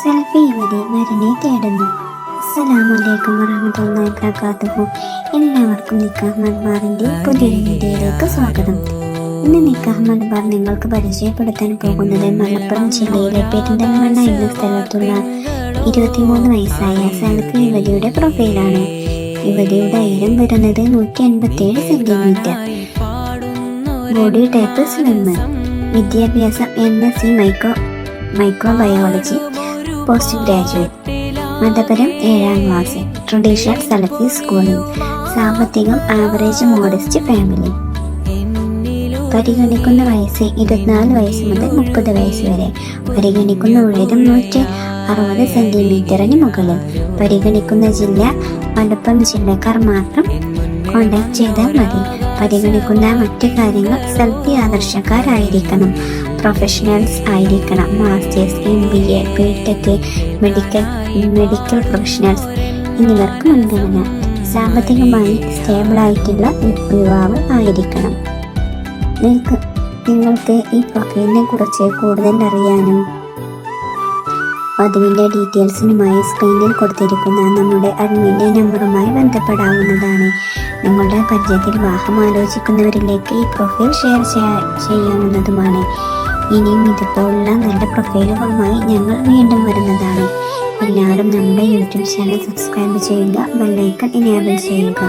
Selfie യുവതി വരനെ തേടുന്നു. അസ്സലാമു അലൈക്കും വറഹ്മത്തുള്ളാഹി വബറകാതുഹു. എല്ലാവർക്കും നിക്കാഹ് മലബാറിന്റെ പുതിയൊരു വീഡിയോയിലേക്ക് സ്വാഗതം. ഇന്ന് നിക്കാഹ് മലബാർ നിങ്ങൾക്ക് പരിചയപ്പെടുത്താൻ പോകുന്നത് മലപ്പുറം ജില്ലയിലെ പെരിന്തൽമണ്ണ എന്ന സ്ഥലത്തുള്ള 23 വയസ്സായ സെൽഫി യുവതിയുടെ പ്രൊഫൈലാണ്. യുവതിയുടെ ഉയരം വരുന്നത് 187 സെന്റിമീറ്റർ. Body type slim. വിദ്യാഭ്യാസം MSc മൈക്രോബയോളജി പോസ്റ്റ് ഗ്രാജുവേറ്റ്. മതപരം 7ാം ക്ലാസ്. ട്രഡീഷണൽ സലഫി സ്കൂളിംഗ്. സാമ്പത്തികം ആവറേജ് മോഡസ്റ്റ് ഫാമിലി. പരിഗണിക്കുന്ന വയസ്സ് 24 വയസ്സ് മുതൽ 30 വയസ്സ് വരെ. പരിഗണിക്കുന്ന ഉയരം 160 സെന്റിമീറ്ററിന് മുകളിൽ. പരിഗണിക്കുന്ന ജില്ല മലപ്പുറം ജില്ലക്കാർ മാത്രം കോണ്ടാക്ട് ചെയ്താൽ മതി. പരിഗണിക്കുന്ന മറ്റു കാര്യങ്ങൾ സെൽഫി ആദർശക്കാരായിരിക്കണം, പ്രൊഫഷണൽസ് ആയിരിക്കണം, masters, MBA, BTech, medical professionals എന്നിവർക്ക് മുൻഗണന. സാമ്പത്തികമായി സ്റ്റേബിളായിട്ടുള്ള യുവാവ് ആയിരിക്കണം. നിങ്ങൾക്ക് ഈ പ്രൊഫൈലിനെ കുറിച്ച് കൂടുതൽ അറിയാനും വധുവിൻ്റെ ഡീറ്റെയിൽസിനുമായി സ്ക്രീനിൽ കൊടുത്തിരിക്കുന്ന നമ്മുടെ അഡ്മിൻ്റെ നമ്പറുമായി ബന്ധപ്പെടാവുന്നതാണ്. നിങ്ങളുടെ പരിചയത്തിൽ വിവാഹം ആലോചിക്കുന്നവരിലേക്ക് ഈ പ്രൊഫൈൽ ഷെയർ ചെയ്യാവുന്നതുമാണ്. ഇനിയും ഇതുപോലുള്ള നല്ല പ്രൊഫൈലുകളുമായി ഞങ്ങൾ വീണ്ടും വരുന്നതാണ്. എല്ലാവരും നമ്മുടെ യൂട്യൂബ് ചാനൽ സബ്സ്ക്രൈബ് ചെയ്യുക, ബെൽ ഐക്കൺ എനേബിൾ ചെയ്യുക.